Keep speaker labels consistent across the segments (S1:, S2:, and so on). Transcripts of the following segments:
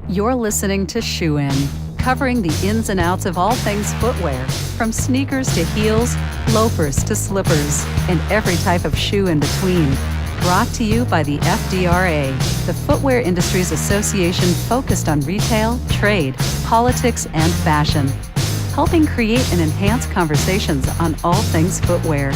S1: You're listening to Shoe In, covering the ins and outs of all things footwear, from sneakers to heels, loafers to slippers, and every type of shoe in between. Brought to you by the FDRA, the Footwear Industries Association focused on retail, trade, politics, and fashion, helping create and enhance conversations on all things footwear.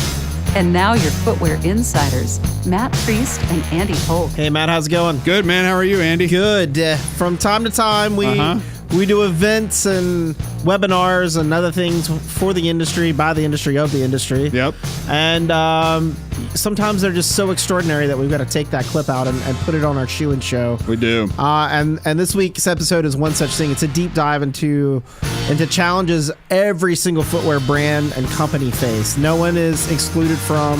S1: And now your footwear insiders, Matt Priest and Andy Polk.
S2: Hey, Matt, how's it going?
S3: Good, man. How are you, Andy?
S2: Good. From time to time, we do events and webinars and other things for the industry, by the industry, of the industry.
S3: Yep.
S2: And sometimes they're just so extraordinary that we've got to take that clip out and put it on our Shoe and Show.
S3: We do.
S2: And this week's episode is one such thing. It's a deep dive into challenges every single footwear brand and company face. No one is excluded from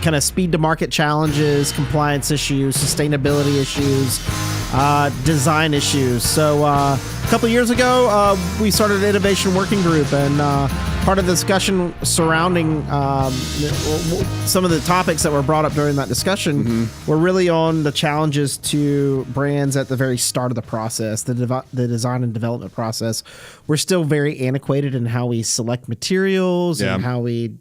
S2: kind of speed to market challenges, compliance issues, sustainability issues, design issues. So a couple of years ago, we started an innovation working group, and part of the discussion surrounding some of the topics that were brought up during that discussion were really on the challenges to brands at the very start of the process, the design and development process. We're still very antiquated in how we select materials and how we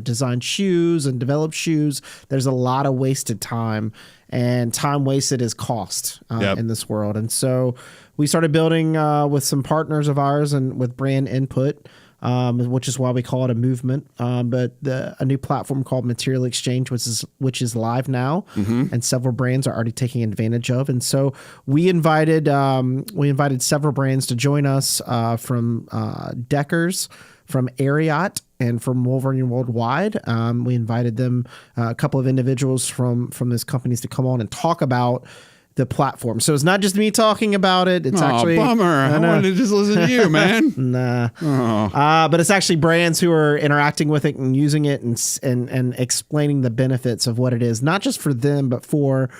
S2: design shoes and develop shoes. There's a lot of wasted time, and time wasted is cost in this world. And so we started building with some partners of ours and with brand input, which is why we call it a movement. But a new platform called Material Exchange, which is live now, and several brands are already taking advantage of. And so we invited several brands to join us from Deckers, from Ariat, and from Wolverine Worldwide. We invited them, a couple of individuals from those companies, to come on and talk about the platform. So it's not just me talking about it. It's actually
S3: bummer. I wanted to just listen to you, man.
S2: Nah. But it's actually brands who are interacting with it and using it and explaining the benefits of what it is, not just for them, but for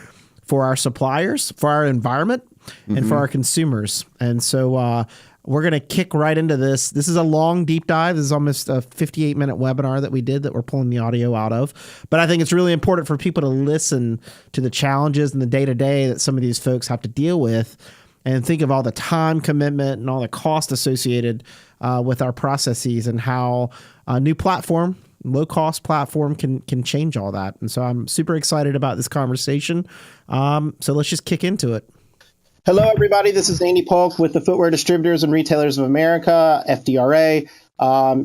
S2: our suppliers, for our environment, and for our consumers. And so we're going to kick right into this. This is a long deep dive. This is almost a 58-minute webinar that we did that we're pulling the audio out of. But I think it's really important for people to listen to the challenges and the day-to-day that some of these folks have to deal with, and think of all the time commitment and all the cost associated with our processes, and how a new platform, low-cost platform, can change all that. And so I'm super excited about this conversation. So let's just kick into it.
S4: Hello, everybody. This is Andy Polk with the Footwear Distributors and Retailers of America, FDRA.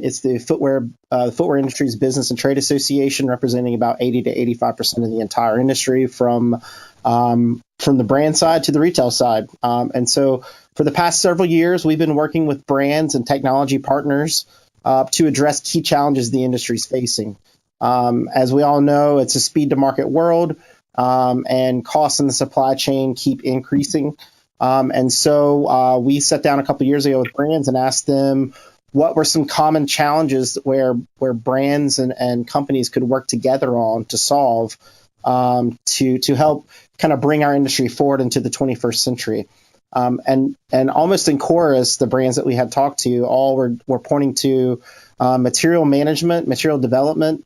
S4: It's the Footwear Industries Business and Trade Association, representing about 80 to 85% of the entire industry, from the brand side to the retail side. And so for the past several years, we've been working with brands and technology partners to address key challenges the industry is facing. As we all know, it's a speed to market world. And costs in the supply chain keep increasing. And so we sat down a couple of years ago with brands and asked them what were some common challenges where brands and companies could work together on to solve, to help kind of bring our industry forward into the 21st century. And almost in chorus, the brands that we had talked to all were pointing to material management, material development,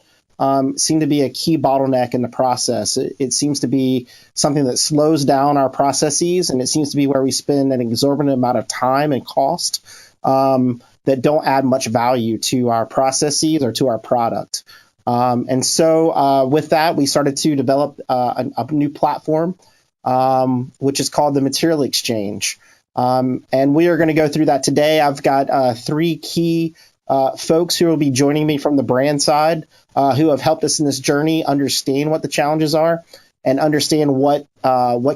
S4: seem to be a key bottleneck in the process. It seems to be something that slows down our processes, and it seems to be where we spend an exorbitant amount of time and cost that don't add much value to our processes or to our product. And so with that, we started to develop a new platform, which is called the Material Exchange. And we are going to go through that today. I've got three key folks who will be joining me from the brand side, who have helped us in this journey understand what the challenges are and understand what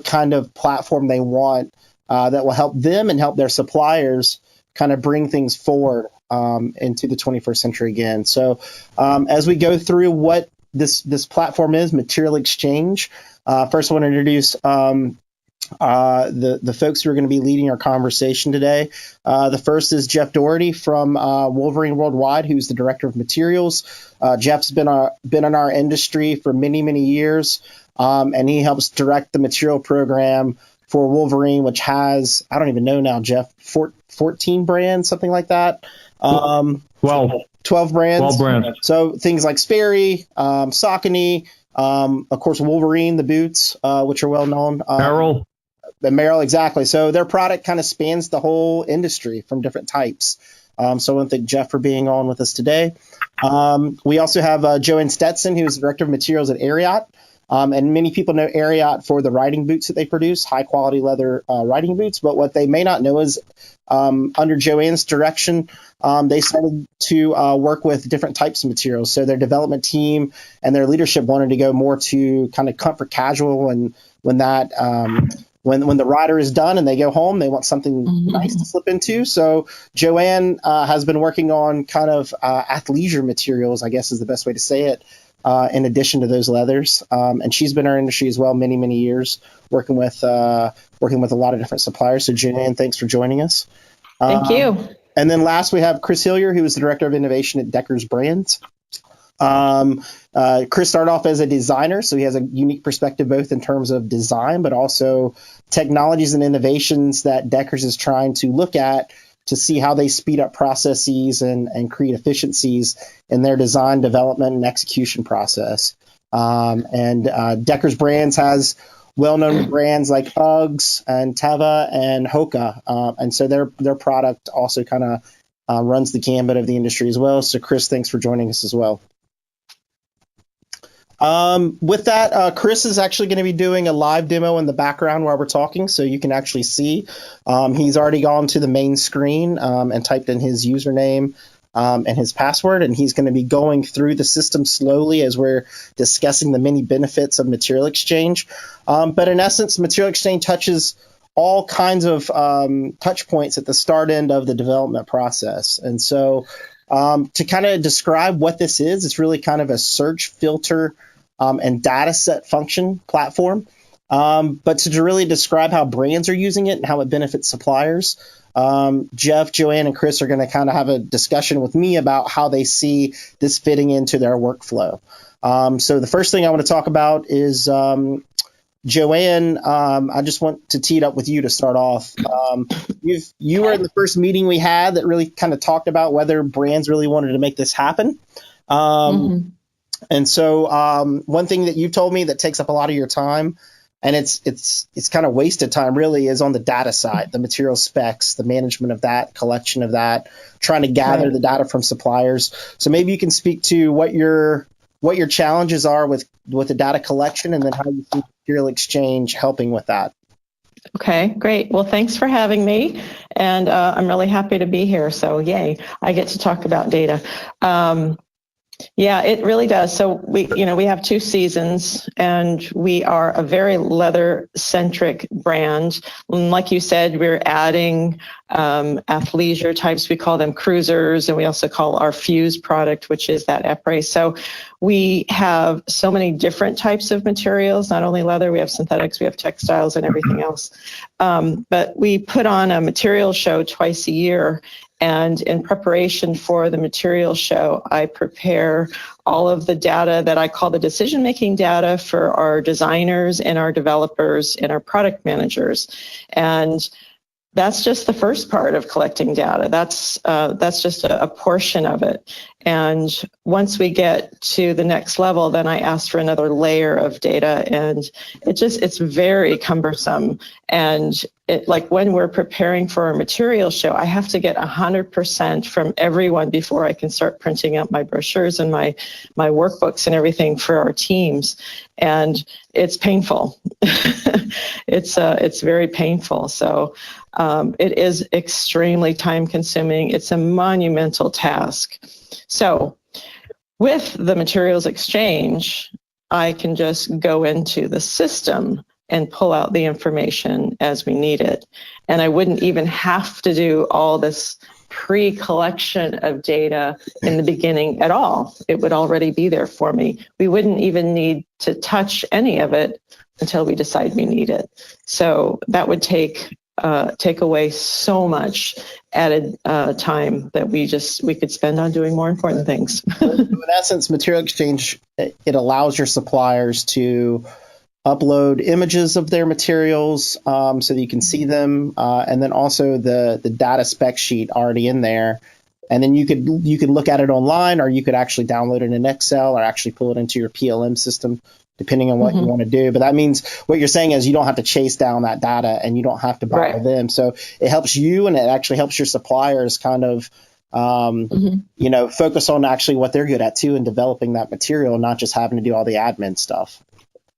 S4: kind of platform they want that will help them and help their suppliers kind of bring things forward into the 21st century again. So as we go through what this platform is, Material Exchange, first I want to introduce the folks who are going to be leading our conversation today. The first is Jeff Doherty from Wolverine Worldwide, who's the director of materials. Jeff's been in our industry for many, many years, and he helps direct the material program for Wolverine, which has, I don't even know now, Jeff, 14 brands, something like that.
S5: 12
S4: brands.
S5: 12 brands.
S4: So things like Sperry, Saucony, of course, Wolverine, the boots, which are well known.
S5: Apparel.
S4: The Merrill, exactly. So their product kind of spans the whole industry from different types. So I want to thank Jeff for being on with us today. We also have Joanne Stetson, who's Director of Materials at Ariat. And many people know Ariat for the riding boots that they produce, high quality leather riding boots. But what they may not know is under Joanne's direction, they started to work with different types of materials. So their development team and their leadership wanted to go more to kind of comfort casual. And when that when the rider is done and they go home, they want something nice to slip into. So Joanne has been working on kind of athleisure materials, I guess is the best way to say it, in addition to those leathers. And she's been in our industry as well many, many years, working with a lot of different suppliers. So Joanne, thanks for joining us.
S6: Thank you.
S4: And then last we have Chris Hillier, who is the Director of Innovation at Deckers Brands. Chris started off as a designer, so he has a unique perspective both in terms of design, but also technologies and innovations that Deckers is trying to look at to see how they speed up processes and create efficiencies in their design, development, and execution process. Deckers Brands has well-known brands like Uggs and Teva and Hoka, and so their product also kind of runs the gambit of the industry as well. So Chris, thanks for joining us as well. With that, Chris is actually going to be doing a live demo in the background while we're talking, so you can actually see. He's already gone to the main screen and typed in his username and his password, and he's going to be going through the system slowly as we're discussing the many benefits of material exchange. But in essence, material exchange touches all kinds of touch points at the start end of the development process. And so to kind of describe what this is, it's really kind of a search, filter, and data set function platform. But to really describe how brands are using it and how it benefits suppliers, Jeff, Joanne, and Chris are going to kind of have a discussion with me about how they see this fitting into their workflow. So the first thing I want to talk about is Joanne. I just want to tee it up with you to start off. You were in the first meeting we had that really kind of talked about whether brands really wanted to make this happen. And so one thing that you told me that takes up a lot of your time, and it's kind of wasted time really, is on the data side, the material specs, the management of that, collection of that, trying to gather the data from suppliers. So maybe you can speak to what your challenges are with the data collection, and then how you see material exchange helping with that.
S6: Okay, great. Well, thanks for having me, and I'm really happy to be here. So yay, I get to talk about data. Yeah, it really does. So we have 2 seasons, and we are a very leather-centric brand. And like you said, we're adding athleisure types. We call them cruisers, and we also call our Fuse product, which is that epres. So we have so many different types of materials, not only leather, we have synthetics, we have textiles, and everything else. But we put on a material show twice a year. And in preparation for the material show, I prepare all of the data that I call the decision-making data for our designers and our developers and our product managers. And that's just the first part of collecting data. That's just a portion of it. And once we get to the next level, then I ask for another layer of data, and it's very cumbersome. And like when we're preparing for a material show, I have to get 100% from everyone before I can start printing out my brochures and my workbooks and everything for our teams. And it's painful. It's very painful. So it is extremely time consuming. It's a monumental task. So with the materials exchange, I can just go into the system and pull out the information as we need it. And I wouldn't even have to do all this pre-collection of data in the beginning at all. It would already be there for me. We wouldn't even need to touch any of it until we decide we need it. So that would take away so much added time that we could spend on doing more important things.
S4: In essence, material exchange, it allows your suppliers to upload images of their materials so that you can see them, and then also the data spec sheet already in there. And then you could look at it online, or you could actually download it in Excel or actually pull it into your PLM system depending on what you want to do. But that means what you're saying is you don't have to chase down that data and you don't have to buy them. So it helps you, and it actually helps your suppliers kind of, focus on actually what they're good at too, and developing that material, not just having to do all the admin stuff.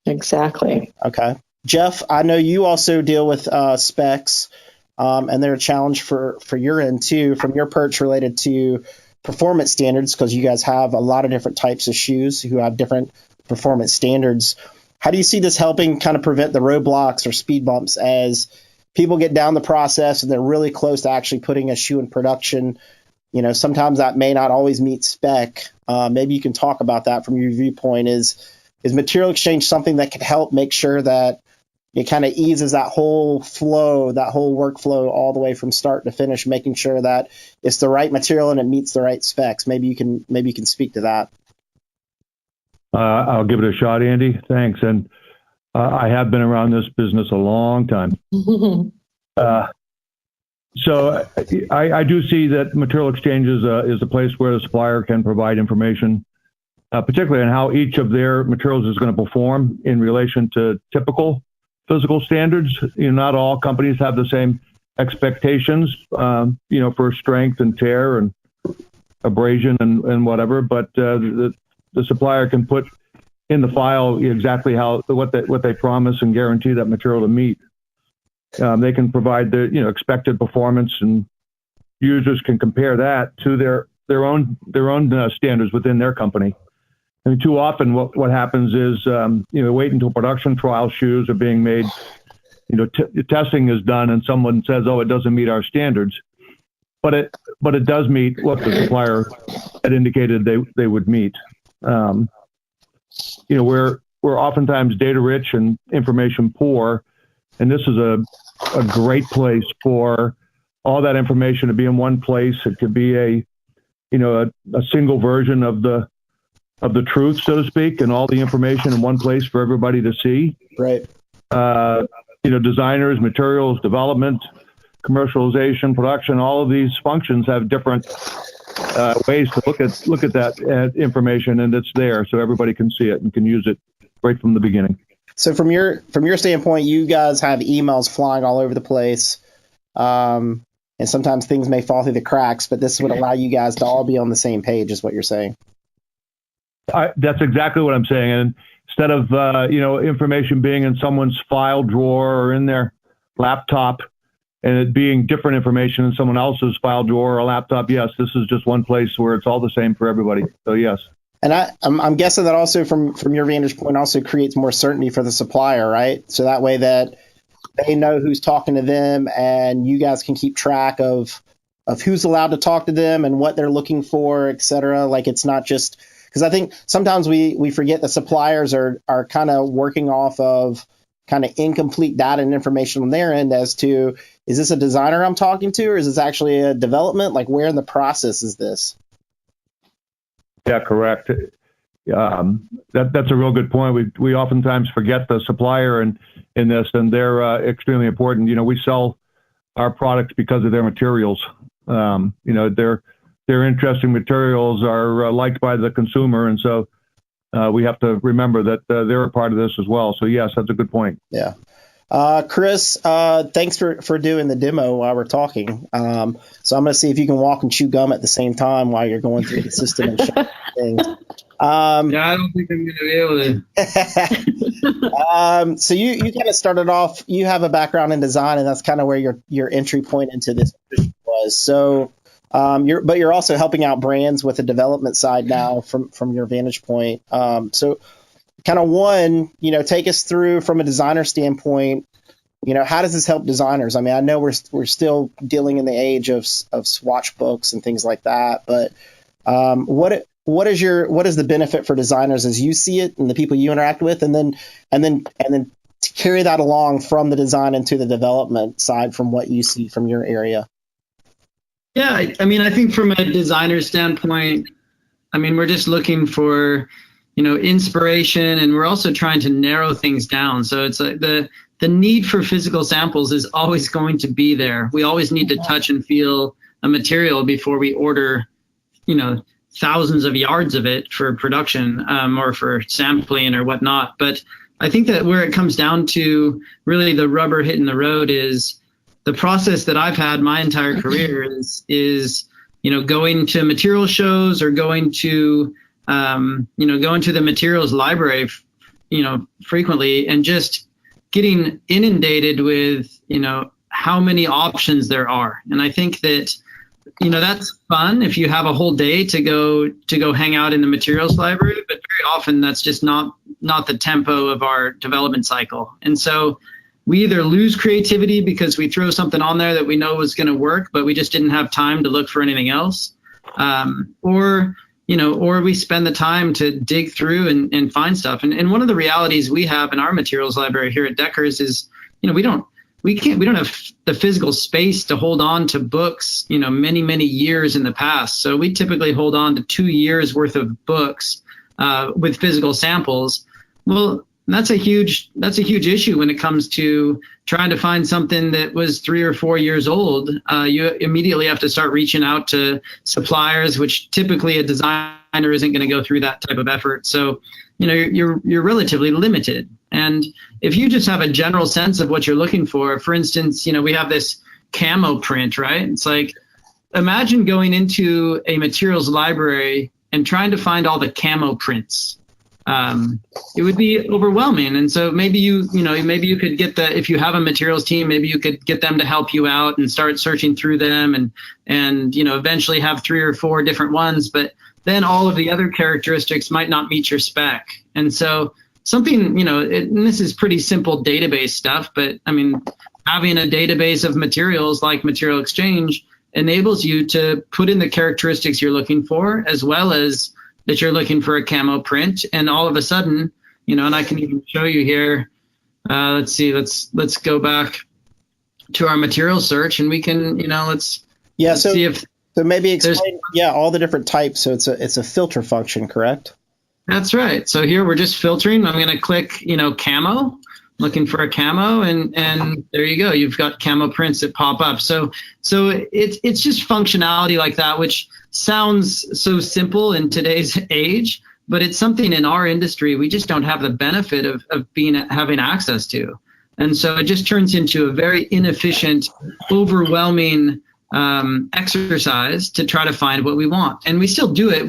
S6: Exactly.
S4: Okay. Jeff, I know you also deal with specs, and they're a challenge for your end too, from your perch related to performance standards, because you guys have a lot of different types of shoes who have different performance standards. How do you see this helping kind of prevent the roadblocks or speed bumps as people get down the process and they're really close to actually putting a shoe in production? Sometimes that may not always meet spec. Maybe you can talk about that from your viewpoint. Is material exchange something that could help make sure that it kind of eases that whole flow, that whole workflow all the way from start to finish, making sure that it's the right material and it meets the right specs? Maybe you can speak to that.
S5: I'll give it a shot, Andy. Thanks. And I have been around this business a long time. So I do see that material exchange is a place where the supplier can provide information, particularly on how each of their materials is going to perform in relation to typical physical standards. Not all companies have the same expectations, for strength and tear and abrasion and whatever, but the supplier can put in the file exactly what they promise and guarantee that material to meet. They can provide the expected performance, and users can compare that to their own standards within their company. I mean, too often what happens is wait until production trial shoes are being made. Testing is done, and someone says, "Oh, it doesn't meet our standards," but it does meet what the supplier had indicated they would meet. We're oftentimes data rich and information poor, and this is a great place for all that information to be in one place. It could be a single version of the truth, so to speak, and all the information in one place for everybody to see.
S4: Right.
S5: Designers, materials, development, commercialization, production, all of these functions have different ways to look at that information, and it's there so everybody can see it and can use it right from the beginning.
S4: So from your standpoint, you guys have emails flying all over the place, and sometimes things may fall through the cracks, but this would allow you guys to all be on the same page, is what you're saying.
S5: That's exactly what I'm saying. And instead of information being in someone's file drawer or in their laptop, and it being different information in someone else's file drawer or laptop, yes, this is just one place where it's all the same for everybody. So yes.
S4: And I'm guessing that also from your vantage point also creates more certainty for the supplier, right? So that way that they know who's talking to them, and you guys can keep track of who's allowed to talk to them and what they're looking for, et cetera. Like, it's not just, because I think sometimes we forget that suppliers are kind of working off of kind of incomplete data and information on their end as to, is this a designer I'm talking to, or is this actually a development? Like, where in the process is this?
S5: Yeah, correct. That's a real good point. We oftentimes forget the supplier in this, and they're extremely important. We sell our products because of their materials. Their interesting materials are liked by the consumer, and so we have to remember that they're a part of this as well. So yes, that's a good point.
S4: Yeah. Chris, thanks for doing the demo while we're talking. So I'm going to see if you can walk and chew gum at the same time while you're going through the system and showing things.
S7: I don't think I'm going to be able
S4: to. So you kind of started off, you have a background in design, and that's kind of where your entry point into this was. So you're also helping out brands with the development side now from your vantage point. So kind of one, take us through from a designer standpoint, how does this help designers? I mean, I know we're still dealing in the age of swatch books and things like that, but what is the benefit for designers as you see it and the people you interact with, and then to carry that along from the design into the development side from what you see from your area?
S7: Yeah, I mean, I think from a designer standpoint, I mean, we're just looking for inspiration, and we're also trying to narrow things down. So it's like the need for physical samples is always going to be there. We always need to touch and feel a material before we order, thousands of yards of it for production or for sampling or whatnot. But I think that where it comes down to really the rubber hitting the road is the process that I've had my entire career is going to material shows or going to the materials library, frequently, and just getting inundated with, how many options there are. And I think that, that's fun if you have a whole day to go hang out in the materials library, but very often that's just not the tempo of our development cycle. And so we either lose creativity because we throw something on there that we know was going to work, but we just didn't have time to look for anything else. Or we spend the time to dig through and find stuff. And one of the realities we have in our materials library here at Deckers is, we don't have the physical space to hold on to books, many, many years in the past. So we typically hold on to 2 years worth of books with physical samples. Well, that's a huge issue when it comes to trying to find something that was 3 or 4 years old. You immediately have to start reaching out to suppliers, which typically a designer isn't going to go through that type of effort. So, you're relatively limited. And if you just have a general sense of what you're looking for instance, we have this camo print, right? It's like, imagine going into a materials library and trying to find all the camo prints. It would be overwhelming. And so maybe you could get if you have a materials team, maybe you could get them to help you out and start searching through them and eventually have 3 or 4 different ones, but then all of the other characteristics might not meet your spec. And so something, and this is pretty simple database stuff, but I mean, having a database of materials like Material Exchange enables you to put in the characteristics you're looking for, as well as that you're looking for a camo print. And all of a sudden, and I can even show you here, let's see, let's go back to our material search and we can, let's see if.
S4: So maybe explain, all the different types. So it's a filter function, correct?
S7: That's right. So here we're just filtering. I'm going to click, camo, looking for a camo, and there you go. You've got camo prints that pop up. So it's just functionality like that, which sounds so simple in today's age, but it's something in our industry we just don't have the benefit of having access to. And so it just turns into a very inefficient, overwhelming exercise to try to find what we want. And we still do it.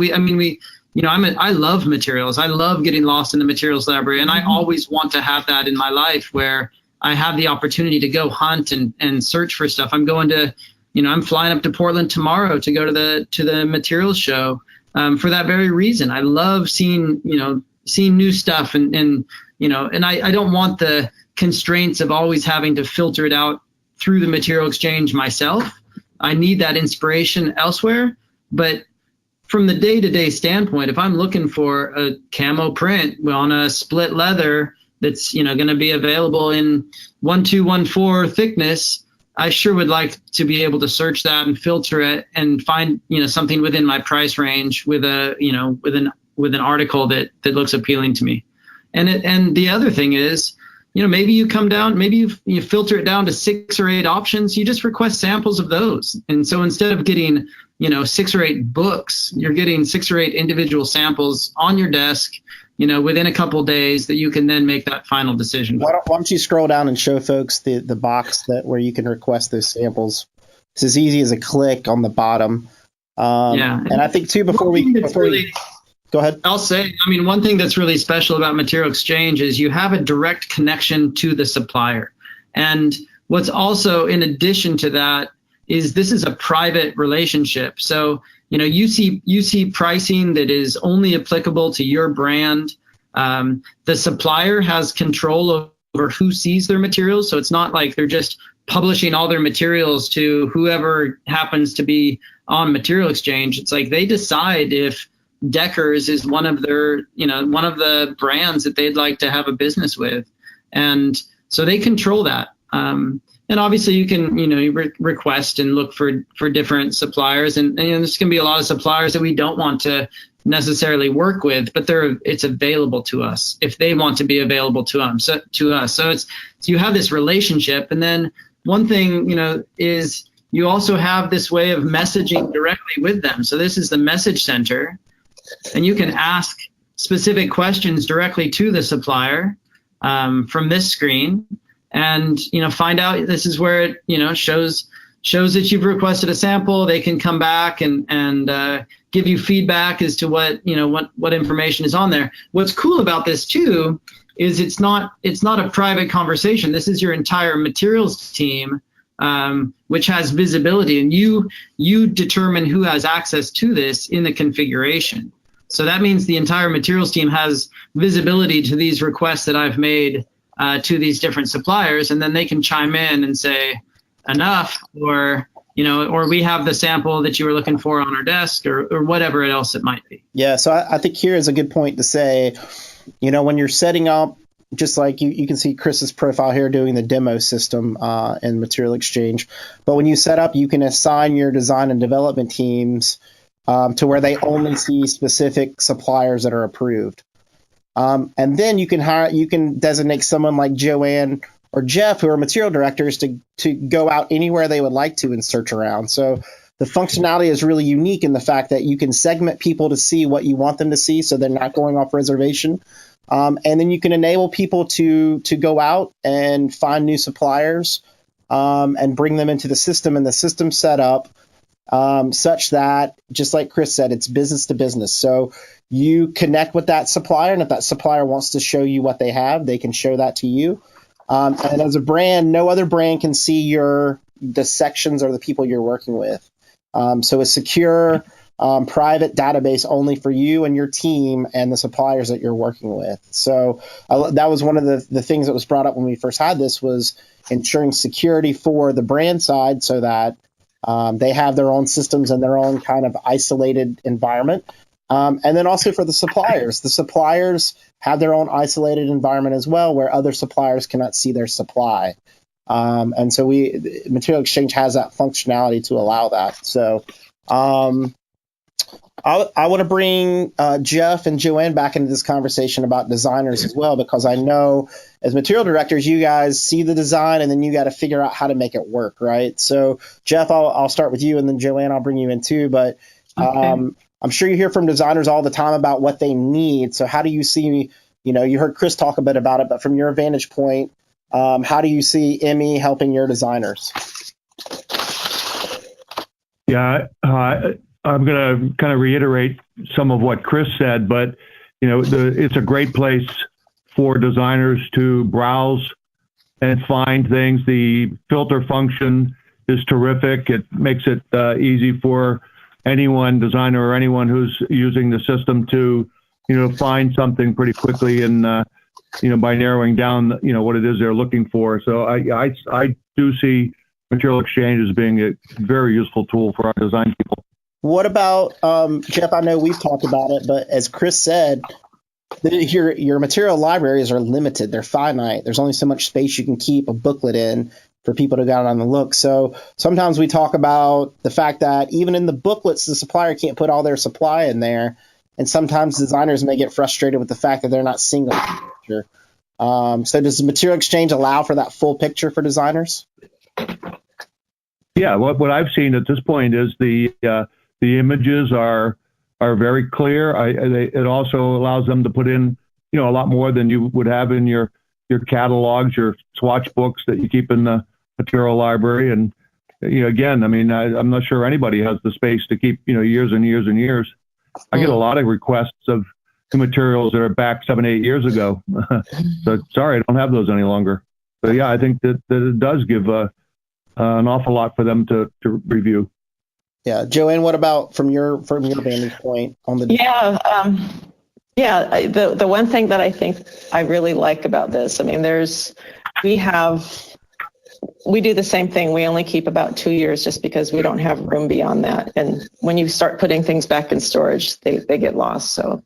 S7: I love materials. I love getting lost in the materials library. And I always want to have that in my life where I have the opportunity to go hunt and search for stuff. I'm going to, I'm flying up to Portland tomorrow to go to the materials show for that very reason. I love seeing new stuff and I don't want the constraints of always having to filter it out through the Material Exchange myself. I need that inspiration elsewhere. But from the day-to-day standpoint, if I'm looking for a camo print on a split leather that's going to be available in 1214 thickness, I sure would like to be able to search that and filter it and find something within my price range with with an article that looks appealing to me. And the other thing is, maybe you come down, maybe you filter it down to 6 or 8 options. You just request samples of those. And so instead of getting, 6 or 8 books, you're getting 6 or 8 individual samples on your desk, within a couple of days that you can then make that final decision.
S4: Why don't you scroll down and show folks the box where you can request those samples? It's as easy as a click on the bottom. And I think too, before we go ahead.
S7: I'll say, one thing that's really special about Material Exchange is you have a direct connection to the supplier. And what's also in addition to that is this is a private relationship. So, you see pricing that is only applicable to your brand. The supplier has control over who sees their materials. So it's not like they're just publishing all their materials to whoever happens to be on Material Exchange. It's like they decide if Deckers is one of the brands that they'd like to have a business with. And so they control that. And obviously you can, request and look for different suppliers. And there's going to be a lot of suppliers that we don't want to necessarily work with, but it's available to us if they want to be available to us. So you have this relationship. And then one thing, is, you also have this way of messaging directly with them. So this is the message center, and you can ask specific questions directly to the supplier from this screen, and find out. This is where it shows that you've requested a sample. They can come back and give you feedback as to what information is on there. What's cool about this too is it's not a private conversation. This is your entire materials team, which has visibility, and you determine who has access to this in the configuration. So that means the entire materials team has visibility to these requests that I've made to these different suppliers, and then they can chime in and say enough, or we have the sample that you were looking for on our desk, or whatever else it might be.
S4: Yeah, so I think here is a good point to say, when you're setting up, just like you can see Chris's profile here doing the demo system in Material Exchange. But when you set up, you can assign your design and development teams to where they only see specific suppliers that are approved. And then you can designate someone like Joanne or Jeff, who are material directors, to go out anywhere they would like to and search around. So the functionality is really unique in the fact that you can segment people to see what you want them to see, so they're not going off reservation. And then you can enable people to go out and find new suppliers and bring them into the system, and the system set up such that, just like Chris said, it's business to business. So you connect with that supplier, and if that supplier wants to show you what they have, they can show that to you. And as a brand, no other brand can see the sections or the people you're working with. So a secure, private database only for you and your team and the suppliers that you're working with. So that was one of the things that was brought up when we first had this, was ensuring security for the brand side, so that they have their own systems and their own kind of isolated environment. And then also for the suppliers have their own isolated environment as well, where other suppliers cannot see their supply. And so Material Exchange has that functionality to allow that. So I want to bring Jeff and Joanne back into this conversation about designers as well, because I know as material directors, you guys see the design and then you got to figure out how to make it work, right? So Jeff, I'll start with you, and then Joanne, I'll bring you in too. But okay. I'm sure you hear from designers all the time about what they need. So how do you see, you heard Chris talk a bit about it, but from your vantage point, how do you see ME helping your designers?
S5: Yeah, I'm going to kind of reiterate some of what Chris said, but it's a great place for designers to browse and find things. The filter function is terrific. It makes it easy for anyone, designer or anyone who's using the system, to find something pretty quickly, and by narrowing down what it is they're looking for. So I do see Material Exchange as being a very useful tool for our design people.
S4: What about Jeff? I know we've talked about it, but as Chris said, your material libraries are limited. They're finite. There's only so much space you can keep a booklet in for people to go out on the look. So sometimes we talk about the fact that even in the booklets, the supplier can't put all their supply in there. And sometimes designers may get frustrated with the fact that they're not seeing the picture. So does Material Exchange allow for that full picture for designers?
S5: Yeah, what I've seen at this point is the images are very clear. It also allows them to put in a lot more than you would have in your catalogs, your swatch books that you keep in the material library. And again, I mean, I'm not sure anybody has the space to keep years and years and years. I get a lot of requests of the materials that are back 7-8 years ago. So sorry, I don't have those any longer. But yeah, I think that it does give an awful lot for them to review.
S4: Yeah, Joanne, what about from your vantage point on the?
S6: Yeah, the one thing that I think I really like about this, I mean, we do the same thing. We only keep about 2 years just because we don't have room beyond that. And when you start putting things back in storage, they get lost. So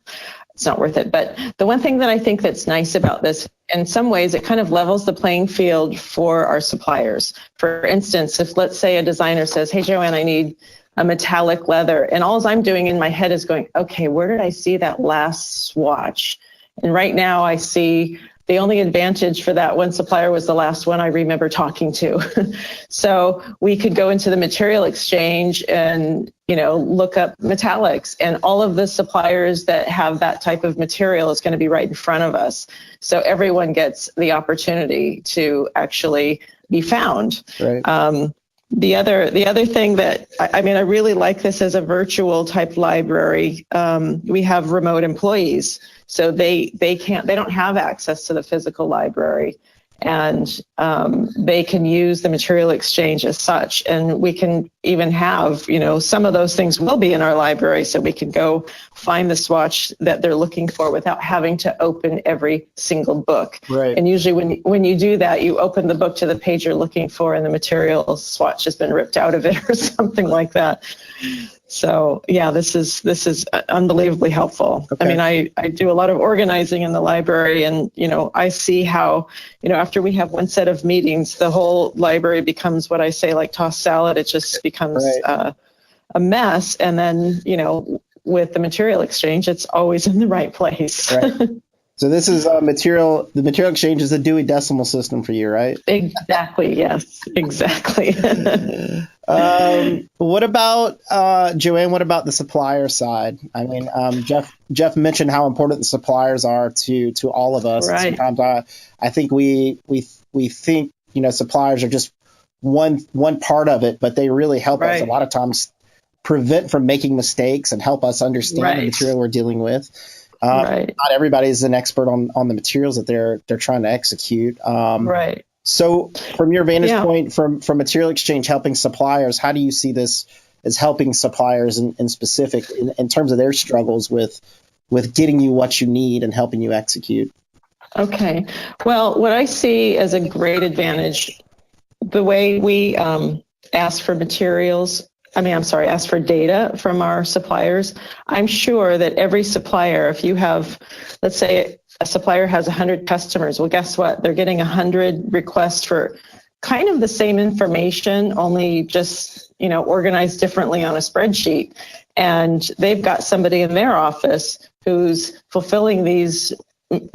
S6: it's not worth it. But the one thing that I think that's nice about this, in some ways, it kind of levels the playing field for our suppliers. For instance, if let's say a designer says, hey, Joanne, I need a metallic leather. And all I'm doing in my head is going, okay, where did I see that last swatch? And right now I see the only advantage for that one supplier was the last one I remember talking to. So we could go into the material exchange and, look up metallics, and all of the suppliers that have that type of material is going to be right in front of us. So everyone gets the opportunity to actually be found.
S4: Right.
S6: The other thing that I really like this as a virtual type library. We have remote employees, so they don't have access to the physical library, and they can use the material exchange as such. And we can even have, some of those things will be in our library, so we can go find the swatch that they're looking for without having to open every single book.
S4: Right.
S6: And usually when you do that, you open the book to the page you're looking for, and the material swatch has been ripped out of it or something like that. So yeah, this is unbelievably helpful.
S4: Okay.
S6: I do a lot of organizing in the library, and I see how after we have one set of meetings, the whole library becomes what I say, like tossed salad. It just becomes
S4: Right.
S6: a mess. And then with the material exchange, it's always in the right place.
S4: Right. So this is the material exchange is a Dewey Decimal System for you, right?
S6: Exactly. Yes, exactly.
S4: What about Joanne? What about the supplier side? I mean, Jeff mentioned how important the suppliers are to all of us.
S6: Right.
S4: Sometimes I think we think suppliers are just one part of it, but they really help us
S6: Right.
S4: a lot of times prevent from making mistakes and help us understand the
S6: Right.
S4: material we're dealing with.
S6: Right.
S4: Not everybody is an expert on the materials that they're trying to execute.
S6: Right.
S4: So from your vantage
S6: Yeah.
S4: point, from material exchange helping suppliers, how do you see this as helping suppliers in specific in terms of their struggles with getting you what you need and helping you execute?
S6: Okay. Well, what I see as a great advantage, the way we ask for ask for data from our suppliers. I'm sure that every supplier, if you have, let's say a supplier has 100 customers, well, guess what? They're getting 100 requests for kind of the same information, only just, organized differently on a spreadsheet. And they've got somebody in their office who's fulfilling these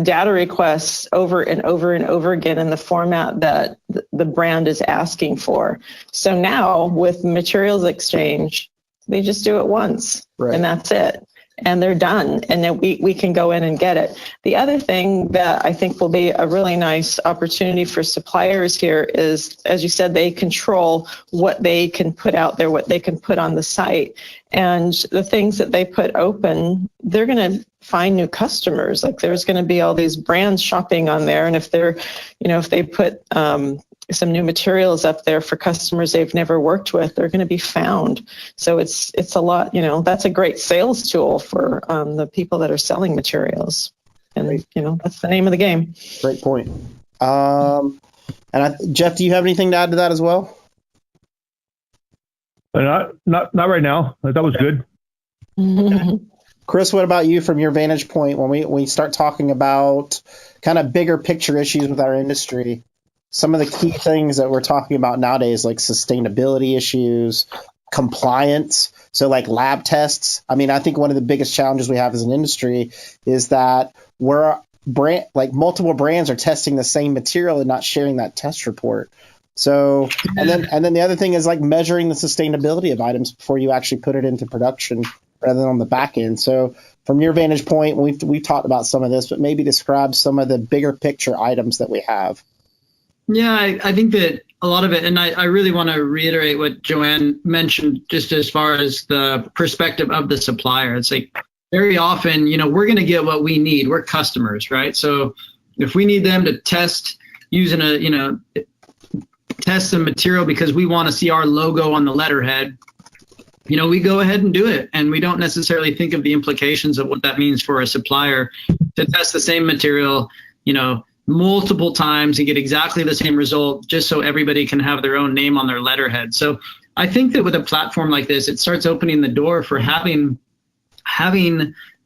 S6: data requests over and over and over again in the format that the brand is asking for. So now with materials exchange, they just do it once,
S4: Right.
S6: and that's it. And they're done, and then we can go in and get it. The other thing that I think will be a really nice opportunity for suppliers here is, as you said, they control what they can put out there, what they can put on the site. And the things that they put open, they're going to find new customers. Like there's going to be all these brands shopping on there. And if they put some new materials up there for customers they've never worked with, they're going to be found. So it's a lot, that's a great sales tool for the people that are selling materials. And, that's the name of the game.
S4: Great point. Jeff, do you have anything to add to that as well?
S5: Not right now. That was good.
S4: Chris, what about you from your vantage point when we start talking about kind of bigger picture issues with our industry? Some of the key things that we're talking about nowadays, like sustainability issues, compliance, so like lab tests. I mean, I think one of the biggest challenges we have as an industry is that multiple brands are testing the same material and not sharing that test report. So, and then the other thing is like measuring the sustainability of items before you actually put it into production rather than on the back end. So from your vantage point, we've talked about some of this, but maybe describe some of the bigger picture items that we have.
S7: Yeah, I think that a lot of it, and I really want to reiterate what Joanne mentioned, just as far as the perspective of the supplier. It's like very often, we're going to get what we need. We're customers, right? So if we need them to test using test some material because we want to see our logo on the letterhead, we go ahead and do it. And we don't necessarily think of the implications of what that means for a supplier to test the same material, multiple times and get exactly the same result just so everybody can have their own name on their letterhead. So I think that with a platform like this, it starts opening the door for having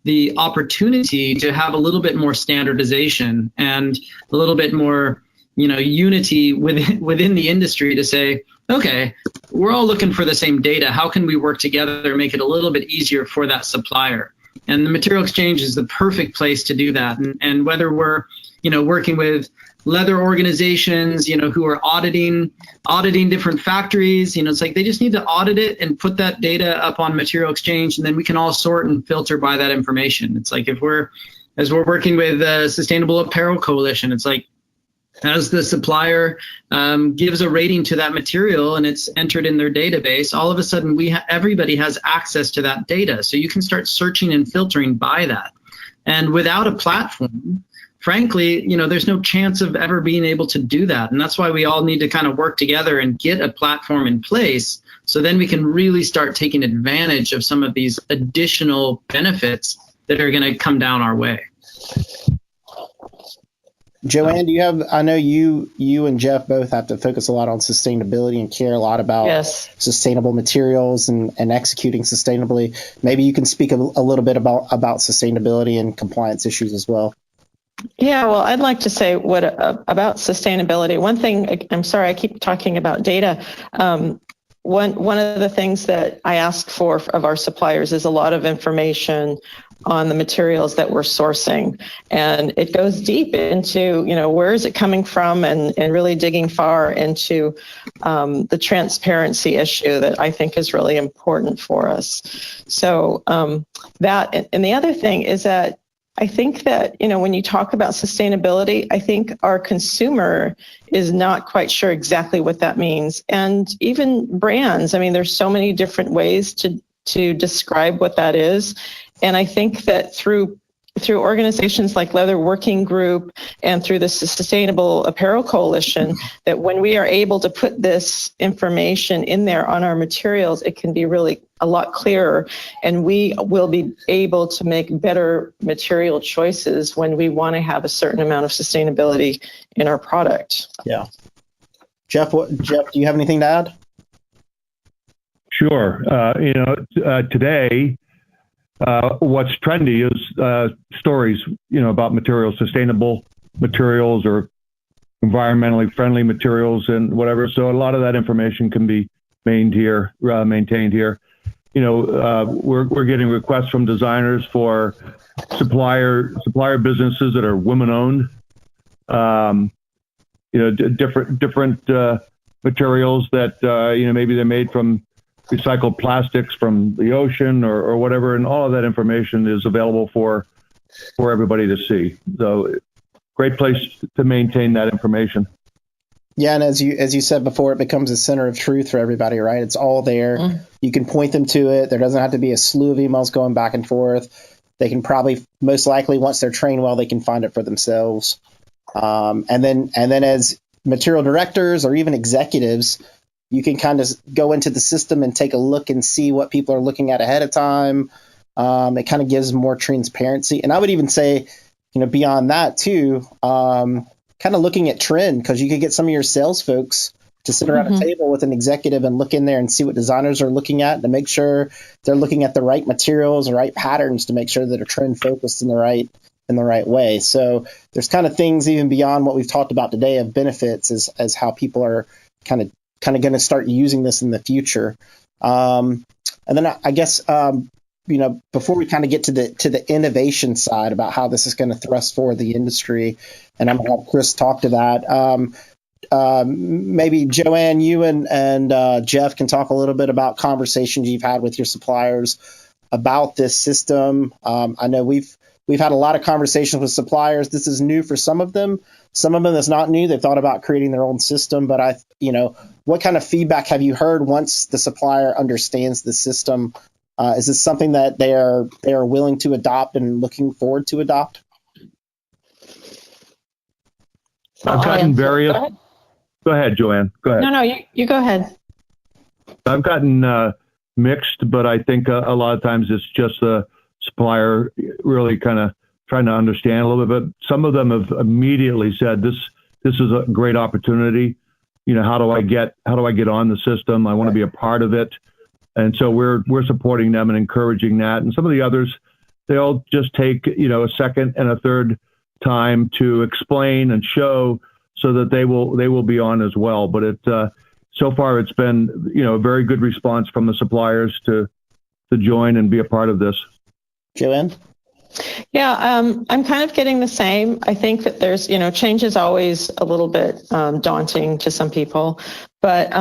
S7: the opportunity to have a little bit more standardization and a little bit more, unity within the industry to say, okay, we're all looking for the same data. How can we work together and make it a little bit easier for that supplier? And the material exchange is the perfect place to do that. And whether we're working with leather organizations, who are auditing different factories. It's like they just need to audit it and put that data up on Material Exchange, and then we can all sort and filter by that information. It's like as we're working with the Sustainable Apparel Coalition, it's like as the supplier gives a rating to that material and it's entered in their database, all of a sudden everybody has access to that data. So you can start searching and filtering by that. And without a platform, frankly, there's no chance of ever being able to do that. And that's why we all need to kind of work together and get a platform in place. So then we can really start taking advantage of some of these additional benefits that are going to come down our way.
S4: Joanne, I know you and Jeff both have to focus a lot on sustainability and care a lot about sustainable materials and executing sustainably. Maybe you can speak a little bit about sustainability and compliance issues as well.
S6: Yeah, well, I'd like to say about sustainability. One thing, I'm sorry, I keep talking about data. One of the things that I ask for of our suppliers is a lot of information on the materials that we're sourcing. And it goes deep into, where is it coming from, and really digging far into the transparency issue that I think is really important for us. So that, and the other thing is that I think that, when you talk about sustainability, I think our consumer is not quite sure exactly what that means. And even brands, there's so many different ways to describe what that is. And I think that through organizations like Leather Working Group and through the Sustainable Apparel Coalition, that when we are able to put this information in there on our materials, it can be really a lot clearer, and we will be able to make better material choices when we want to have a certain amount of sustainability in our product.
S4: Yeah. Jeff, do you have anything to add?
S5: Sure. Today, what's trendy is stories, about materials, sustainable materials or environmentally friendly materials and whatever. So a lot of that information can be maintained here. We're getting requests from designers for supplier businesses that are women-owned. Different materials that maybe they're made from recycled plastics from the ocean or whatever, and all of that information is available for everybody to see. So great place to maintain that information.
S4: Yeah, and as you said before, it becomes a center of truth for everybody, right? It's all there. You can point them to it. There doesn't have to be a slew of emails going back and forth. They can probably, most likely, once they're trained well, they can find it for themselves. And then as material directors or even executives, you can kind of go into the system and take a look and see what people are looking at ahead of time. It kind of gives more transparency. And I would even say, beyond that too, kind of looking at trend, because you could get some of your sales folks to sit around a table with an executive and look in there and see what designers are looking at to make sure they're looking at the right materials, the right patterns to make sure that are trend focused in the right way. So there's kind of things even beyond what we've talked about today of benefits as how people are kind of going to start using this in the future. And then I guess, before we kind of get to the innovation side about how this is going to thrust forward the industry, and I'm going to have Chris talk to that. Maybe Joanne, you and Jeff can talk a little bit about conversations you've had with your suppliers about this system. I know we've had a lot of conversations with suppliers. This is new for some of them. Some of them it's not new. They've thought about creating their own system, but what kind of feedback have you heard once the supplier understands the system? Is this something that they are willing to adopt and looking forward to adopt?
S5: I've gotten various. Go ahead, Joanne. Go ahead.
S6: No, you go ahead.
S5: I've gotten mixed, but I think a lot of times it's just the supplier really kind of trying to understand a little bit. But some of them have immediately said, "This is a great opportunity. How do I get on the system? I want to be a part of it." And so we're supporting them and encouraging that. And some of the others, they'll just take a second and a third time to explain and show so that they will be on as well. But so far it's been a very good response from the suppliers to join and be a part of this.
S4: Joanne?
S6: Yeah, I'm kind of getting the same. I think that there's, change is always a little bit daunting to some people, but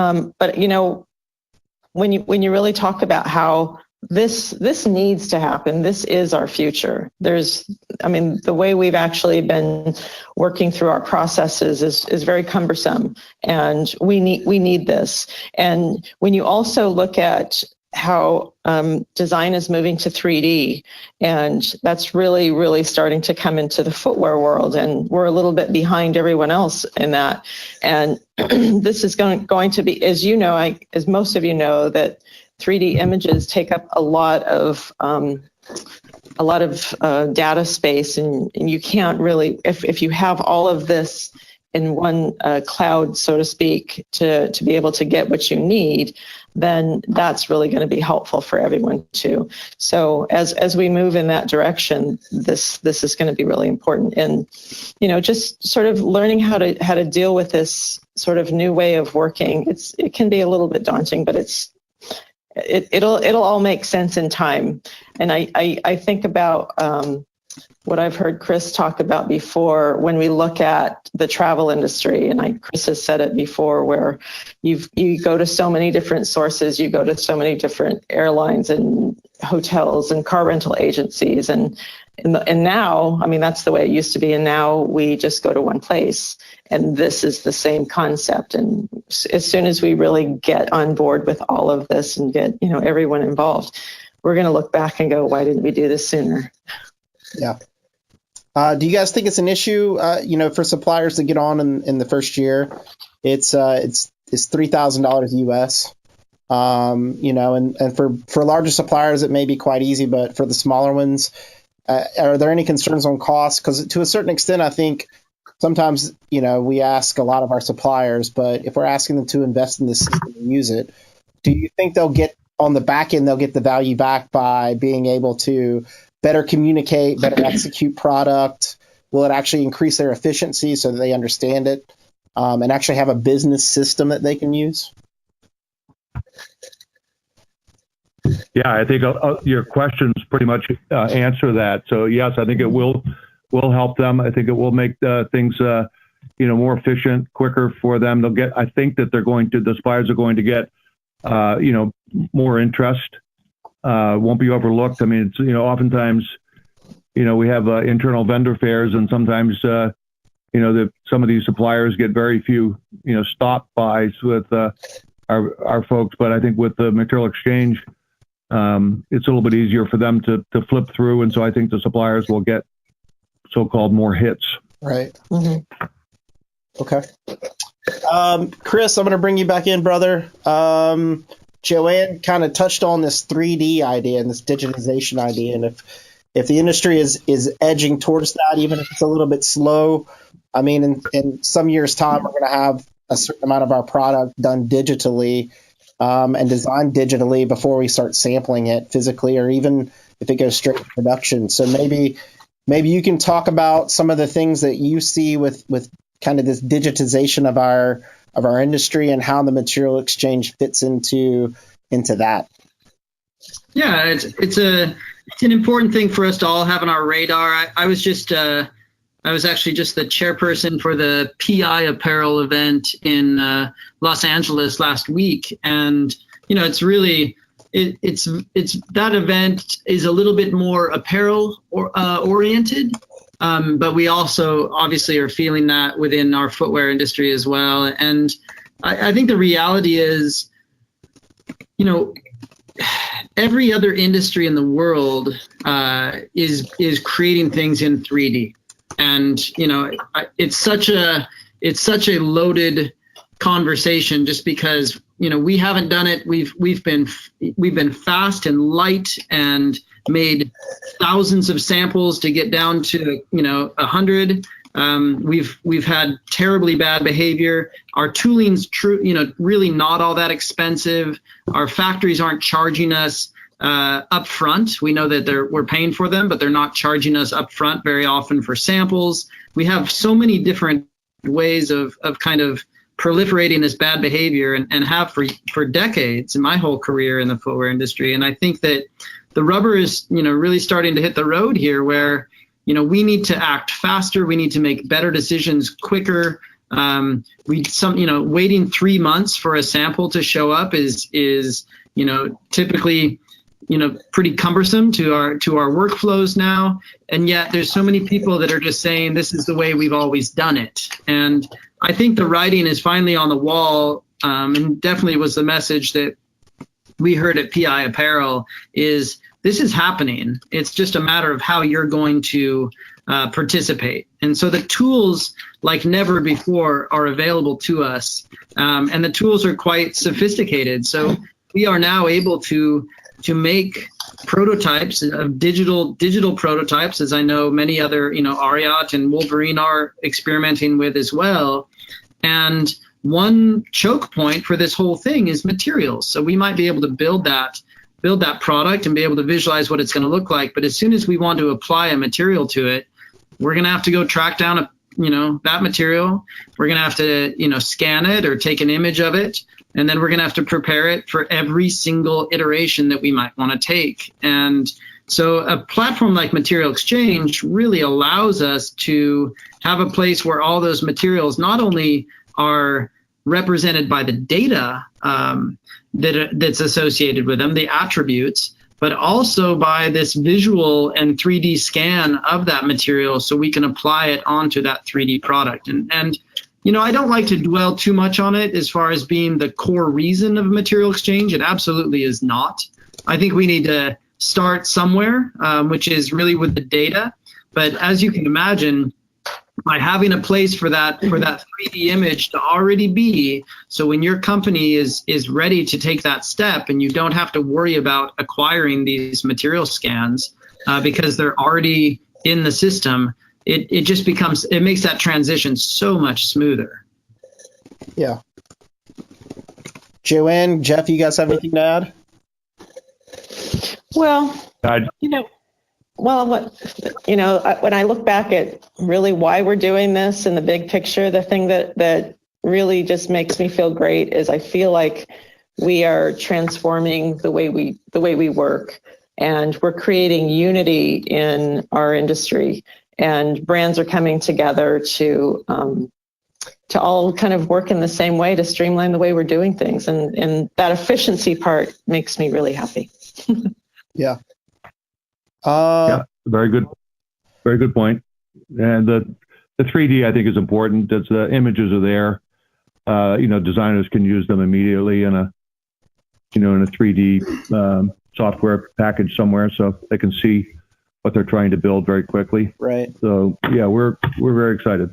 S6: when you really talk about how this needs to happen, this is our future. The way we've actually been working through our processes is very cumbersome, and we need this. And when you also look at how design is moving to 3D, and that's really, really starting to come into the footwear world, and we're a little bit behind everyone else in that. And this is going to be, as you know, as most of you know, that 3D images take up a lot of data space, and you can't really, if you have all of this in one cloud, so to speak, to be able to get what you need, then that's really going to be helpful for everyone too. So as we move in that direction, this is going to be really important. And just sort of learning how to deal with this sort of new way of working. It can be a little bit daunting, but it'll all make sense in time. And I think about what I've heard Chris talk about before when we look at the travel industry, and Chris has said it before, where you go to so many different sources, you go to so many different airlines and hotels and car rental agencies, and now, that's the way it used to be, and now we just go to one place, and this is the same concept. And as soon as we really get on board with all of this and get everyone involved, we're going to look back and go, why didn't we do this sooner?
S4: Yeah. Do you guys think it's an issue, for suppliers to get on in the first year? It's $3,000 US. And for larger suppliers, it may be quite easy, but for the smaller ones, are there any concerns on cost? Because to a certain extent, I think sometimes, we ask a lot of our suppliers, but if we're asking them to invest in the system and use it, do you think they'll get on the back end, they'll get the value back by being able to better communicate, better execute product? Will it actually increase their efficiency so that they understand it and actually have a business system that they can use?
S5: Yeah, I think your questions pretty much answer that. So yes, I think it will help them. I think it will make things more efficient, quicker for them. I think that the suppliers are going to get more interest. Won't be overlooked. It's oftentimes we have internal vendor fairs, and sometimes some of these suppliers get very few stop buys with our folks. But I think with the material exchange, it's a little bit easier for them to flip through, and so I think the suppliers will get so-called more hits.
S4: Right. Mm-hmm. Okay. Chris, I'm going to bring you back in, brother. Joanne kind of touched on this 3D idea and this digitization idea, and if the industry is edging towards that, even if it's a little bit slow, in some years' time, we're going to have a certain amount of our product done digitally and designed digitally before we start sampling it physically, or even if it goes straight to production. So maybe you can talk about some of the things that you see with kind of this digitization of our industry and how the material exchange fits into that.
S7: Yeah, it's an important thing for us to all have on our radar. I was actually just the chairperson for the PI apparel event in Los Angeles last week, and it's really it's that event is a little bit more apparel oriented. But we also obviously are feeling that within our footwear industry as well. And I think the reality is, every other industry in the world is creating things in 3D. And, it's such a loaded conversation just because, we haven't done it. We've been fast and light and made thousands of samples to get down to 100. We've had terribly bad behavior. Our tooling's really not all that expensive. Our factories aren't charging us up front. We know that we're paying for them, but they're not charging us up front very often for samples. We have so many different ways of kind of proliferating this bad behavior and have for decades in my whole career in the footwear industry. And I think that the rubber is, really starting to hit the road here, where, we need to act faster. We need to make better decisions quicker. Waiting 3 months for a sample to show up is typically, pretty cumbersome to our workflows now. And yet there's so many people that are just saying this is the way we've always done it. And I think the writing is finally on the wall, and definitely was the message that we heard at PI Apparel, is this is happening. It's just a matter of how you're going to participate. And so the tools, like never before, are available to us. And the tools are quite sophisticated. So we are now able to make prototypes of digital prototypes, as I know many other, Ariat and Wolverine are experimenting with as well. And one choke point for this whole thing is materials. So we might be able to build that product and be able to visualize what it's going to look like. But as soon as we want to apply a material to it, we're going to have to go track down that material. We're going to have to, scan it or take an image of it. And then we're going to have to prepare it for every single iteration that we might want to take. And so a platform like Material Exchange really allows us to have a place where all those materials not only are represented by the data that's associated with them, the attributes, but also by this visual and 3D scan of that material, so we can apply it onto that 3D product. And I don't like to dwell too much on it as far as being the core reason of Material Exchange. It absolutely is not. I think we need to start somewhere, which is really with the data. But as you can imagine, by having a place for that 3D image to already be, so when your company is ready to take that step and you don't have to worry about acquiring these material scans because they're already in the system, it just makes that transition so much smoother.
S4: Yeah. Joanne, Jeff, you guys have anything to add?
S6: Well, when I look back at really why we're doing this in the big picture, the thing that really just makes me feel great is I feel like we are transforming the way we work, and we're creating unity in our industry, and brands are coming together to all kind of work in the same way to streamline the way we're doing things, and that efficiency part makes me really happy.
S4: Yeah.
S5: Yeah, very good point. And the 3D, I think, is important. That the images are there. Designers can use them immediately in a 3D software package somewhere, so they can see what they're trying to build very quickly.
S4: Right.
S5: So yeah, we're very excited.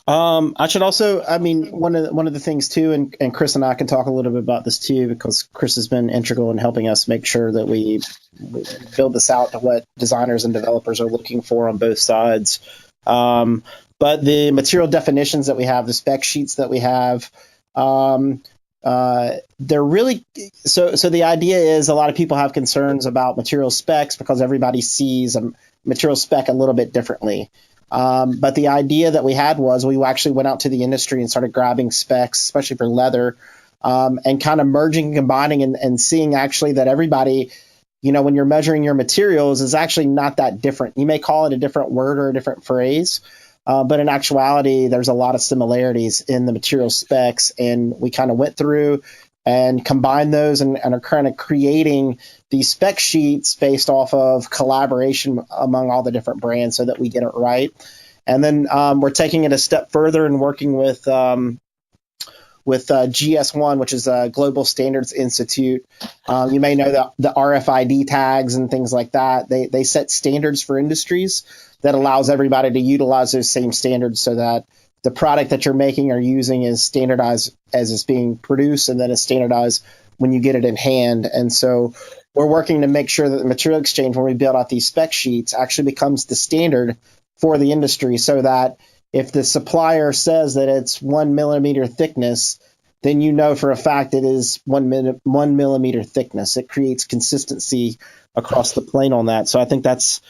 S4: I should also, one of the things too, and Chris and I can talk a little bit about this too, because Chris has been integral in helping us make sure that we build this out to what designers and developers are looking for on both sides. But the material definitions that we have, the spec sheets that we have, they're really, so the idea is a lot of people have concerns about material specs because everybody sees a material spec a little bit differently. But the idea that we had was we actually went out to the industry and started grabbing specs, especially for leather, and kind of merging and combining and seeing actually that everybody, when you're measuring your materials, is actually not that different. You may call it a different word or a different phrase, but in actuality, there's a lot of similarities in the material specs. And we kind of went through and combined those and are kind of creating these spec sheets based off of collaboration among all the different brands so that we get it right. And then we're taking it a step further and working with GS1, which is a Global Standards Institute. You may know the RFID tags and things like that. They set standards for industries that allows everybody to utilize those same standards so that the product that you're making or using is standardized as it's being produced, and then it's standardized when you get it in hand. And so we're working to make sure that the Material Exchange, when we build out these spec sheets, actually becomes the standard for the industry, so that if the supplier says that it's 1 millimeter thickness, then you know for a fact it is 1 millimeter thickness. It creates consistency across the plane on that. So I think that's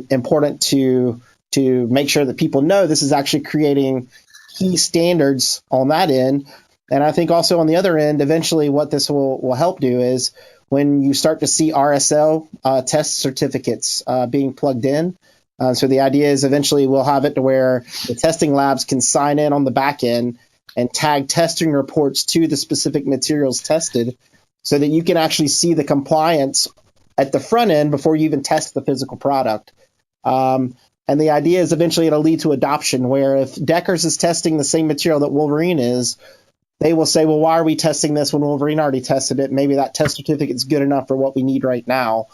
S4: important to make sure that people know this is actually creating key standards on that end. And I think also on the other end, eventually what this will help do is when you start to see RSL test certificates being plugged in. So the idea is eventually we'll have it to where the testing labs can sign in on the back end and tag testing reports to the specific materials tested so that you can actually see the compliance at the front end before you even test the physical product. And the idea is eventually it'll lead to adoption, where if Deckers is testing the same material that Wolverine is, they will say, well, why are we testing this when Wolverine already tested it? Maybe that test certificate is good enough for what we need right now.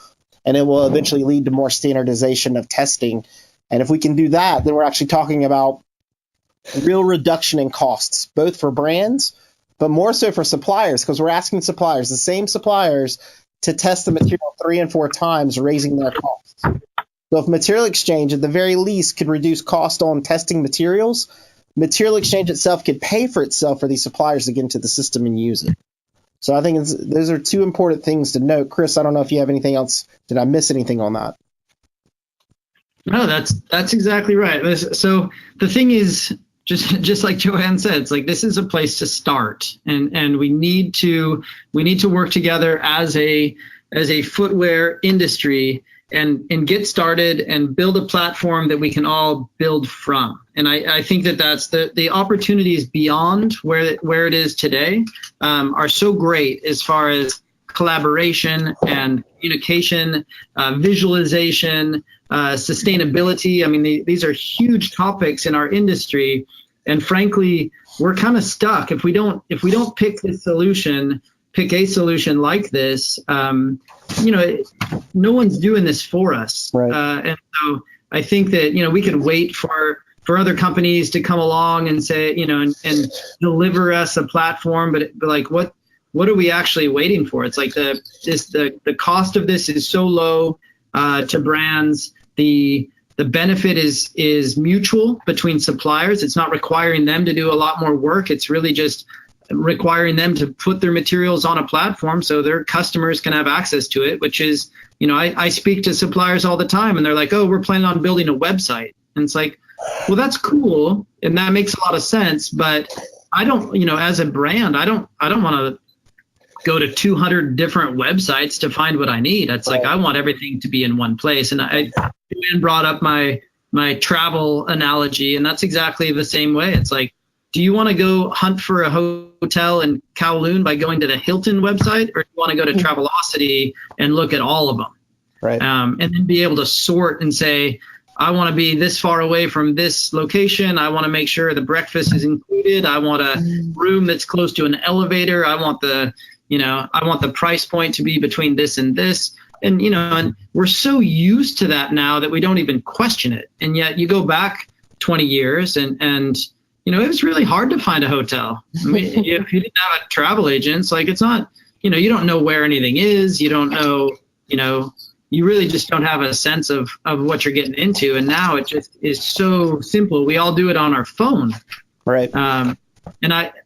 S4: And it will eventually lead to more standardization of testing. And if we can do that, then we're actually talking about real reduction in costs, both for brands, but more so for suppliers, because we're asking suppliers, the same suppliers, to test the material 3 and 4 times, raising their costs. So if Material Exchange, at the very least, could reduce cost on testing materials, Material Exchange itself could pay for itself for these suppliers to get into the system and use it. So I think those are 2 important things to note. Chris, I don't know if you have anything else. Did I miss anything on that?
S7: No, that's exactly right. So the thing is, just like Joanne said, it's like this is a place to start, and we need to work together as a footwear industry and get started and build a platform that we can all build from. And I think that's the opportunities beyond where it is today are so great as far as collaboration and communication, visualization, sustainability. I mean, these are huge topics in our industry, and frankly, we're kind of stuck if we don't pick a solution like this. No one's doing this for us,
S4: right.
S7: And so I think that we could wait for other companies to come along and say and deliver us a platform, but like what are we actually waiting for? It's like the cost of this is so low to brands. The benefit is mutual between suppliers. It's not requiring them to do a lot more work. It's really just requiring them to put their materials on a platform so their customers can have access to it, which is, I speak to suppliers all the time and they're like, oh, we're planning on building a website. And it's like, well, that's cool. And that makes a lot of sense. But I don't, as a brand, I don't want to go to 200 different websites to find what I need. It's like, I want everything to be in one place. And Joanne brought up my travel analogy, and that's exactly the same way. It's like, do you want to go hunt for a hotel in Kowloon by going to the Hilton website, or do you want to go to Travelocity and look at all of them?
S4: Right.
S7: And then be able to sort and say, I want to be this far away from this location. I want to make sure the breakfast is included. I want a room that's close to an elevator. I want the price point to be between this and this. And, and we're so used to that now that we don't even question it. And yet you go back 20 years and it was really hard to find a hotel. I mean, if you didn't have a travel agent, it's like, it's not, you don't know where anything is. You don't know, you really just don't have a sense of what you're getting into. And now it just is so simple. We all do it on our phone.
S4: Right.
S7: And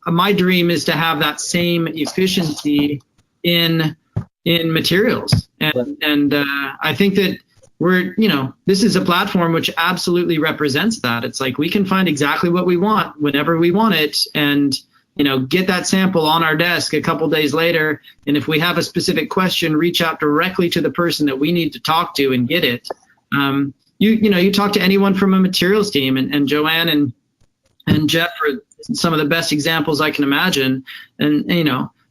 S7: my dream is to have that same efficiency in materials. And I think that this is a platform which absolutely represents that. It's like we can find exactly what we want whenever we want it, and get that sample on our desk a couple days later. And if we have a specific question, reach out directly to the person that we need to talk to and get it. You talk to anyone from a materials team, and Joanne and Jeff are some of the best examples I can imagine. And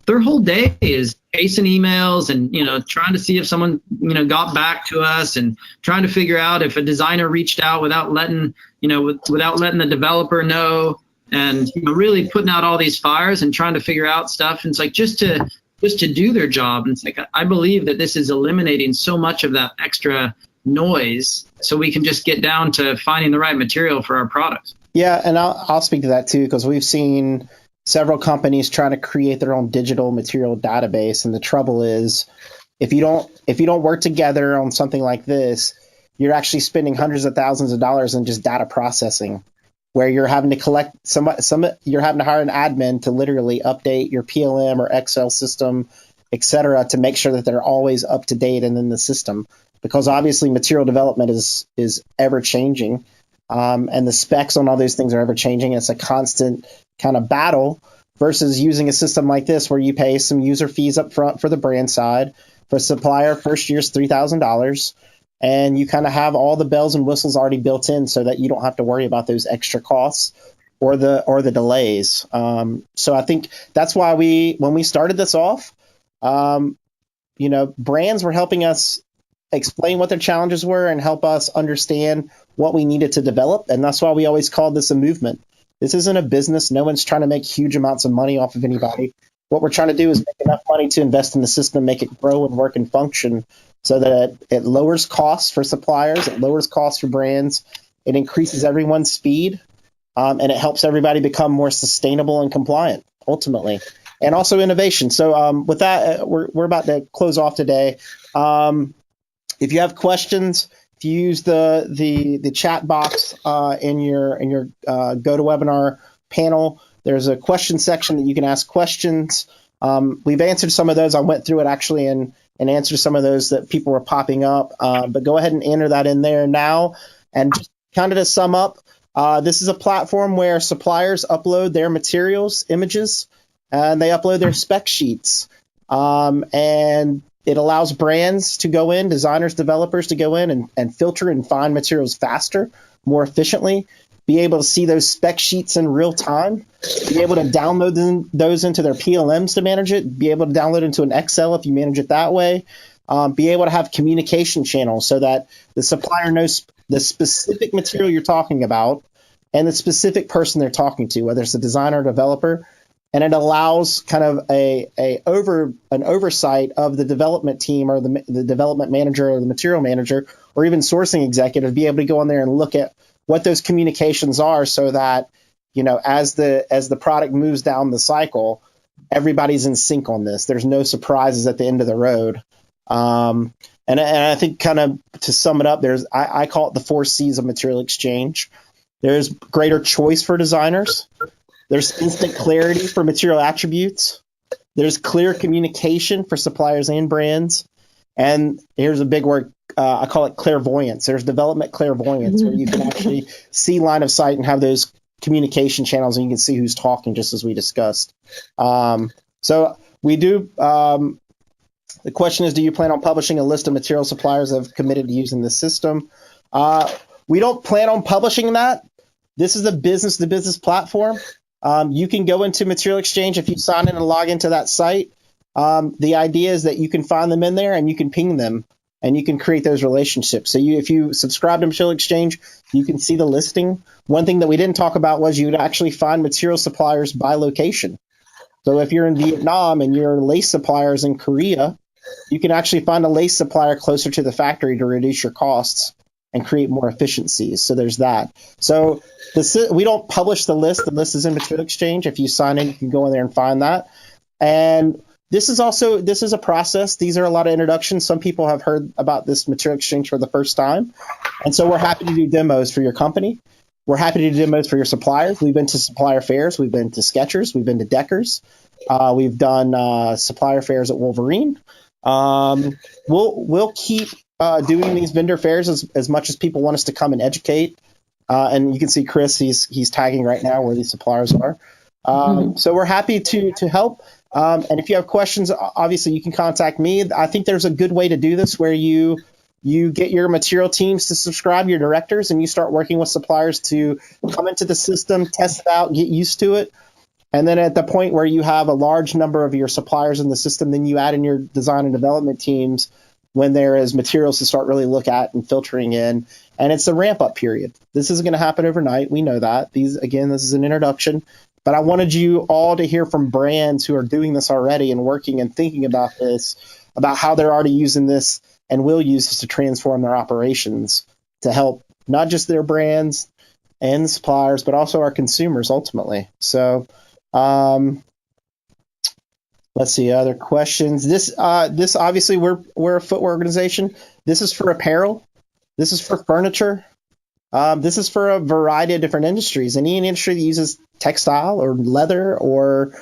S7: their whole day is chasing emails and trying to see if someone got back to us, and trying to figure out if a designer reached out without letting the developer know, and really putting out all these fires and trying to figure out stuff. And it's like just to do their job. And it's like, I believe that this is eliminating so much of that extra noise, so we can just get down to finding the right material for our products.
S4: Yeah, and I'll speak to that too, because we've seen several companies trying to create their own digital material database, and the trouble is, if you don't work together on something like this, you're actually spending hundreds of thousands of dollars in just data processing, where you're having to collect you're having to hire an admin to literally update your PLM or Excel system, et cetera, to make sure that they're always up to date and in the system, because obviously material development is ever changing. And the specs on all those things are ever changing. It's a constant kind of battle versus using a system like this where you pay some user fees up front for the brand side. For supplier, first year's $3,000, and you kind of have all the bells and whistles already built in so that you don't have to worry about those extra costs or the delays. So I think that's why when we started this off, brands were helping us explain what their challenges were and help us understand what we needed to develop. And that's why we always called this a movement. This isn't a business. No one's trying to make huge amounts of money off of anybody. What we're trying to do is make enough money to invest in the system, make it grow and work and function so that it lowers costs for suppliers, it lowers costs for brands, it increases everyone's speed, and it helps everybody become more sustainable and compliant, ultimately, and also innovation. So with that, we're about to close off today. If you have questions, if you use the chat box in your GoToWebinar panel, there's a question section that you can ask questions. We've answered some of those. I went through it actually and answered some of those that people were popping up. But go ahead and enter that in there now. And just kind of to sum up, this is a platform where suppliers upload their materials, images, and they upload their spec sheets. And it allows brands to go in, designers, developers to go in and filter and find materials faster, more efficiently, be able to see those spec sheets in real time, be able to download those into their PLMs to manage it, be able to download into an Excel if you manage it that way, be able to have communication channels so that the supplier knows the specific material you're talking about and the specific person they're talking to, whether it's a designer or developer. And it allows kind of an oversight of the development team or the development manager or the material manager or even sourcing executive, be able to go in there and look at what those communications are so that, as the product moves down the cycle, everybody's in sync on this. There's no surprises at the end of the road. And I think kind of to sum it up, I call it the 4 C's of material exchange. There's greater choice for designers. There's instant clarity for material attributes. There's clear communication for suppliers and brands. And here's a big word. I call it clairvoyance. There's development clairvoyance where you can actually see line of sight and have those communication channels and you can see who's talking, just as we discussed. So we do. The question is, do you plan on publishing a list of material suppliers that have committed to using the system? We don't plan on publishing that. This is a business-to-business platform. You can go into Material Exchange if you sign in and log into that site. The idea is that you can find them in there and you can ping them and you can create those relationships. So if you subscribe to Material Exchange, you can see the listing. One thing that we didn't talk about was you would actually find material suppliers by location. So if you're in Vietnam and your lace suppliers in Korea, you can actually find a lace supplier closer to the factory to reduce your costs and create more efficiencies. So there's that. So we don't publish the list. The list is in Material Exchange. If you sign in, you can go in there and find that. And this is a process. These are a lot of introductions. Some people have heard about this Material Exchange for the first time. And so we're happy to do demos for your company. We're happy to do demos for your suppliers. We've been to supplier fairs. We've been to Skechers. We've been to Deckers. We've done supplier fairs at Wolverine. We'll keep doing these vendor fairs as much as people want us to come and educate. And you can see Chris, he's tagging right now where these suppliers are. So we're happy to help. And if you have questions, obviously you can contact me. I think there's a good way to do this where you get your material teams to subscribe, your directors, and you start working with suppliers to come into the system, test it out, get used to it. And then at the point where you have a large number of your suppliers in the system, then you add in your design and development teams when there is materials to start really look at and filtering in. And it's a ramp up period. This isn't going to happen overnight. We know that. This is an introduction. But I wanted you all to hear from brands who are doing this already and working and thinking about this, about how they're already using this and will use this to transform their operations to help not just their brands and the suppliers, but also our consumers ultimately. So let's see, other questions. This obviously we're a footwear organization. This is for apparel. This is for furniture. This is for a variety of different industries. Any industry that uses textile or leather or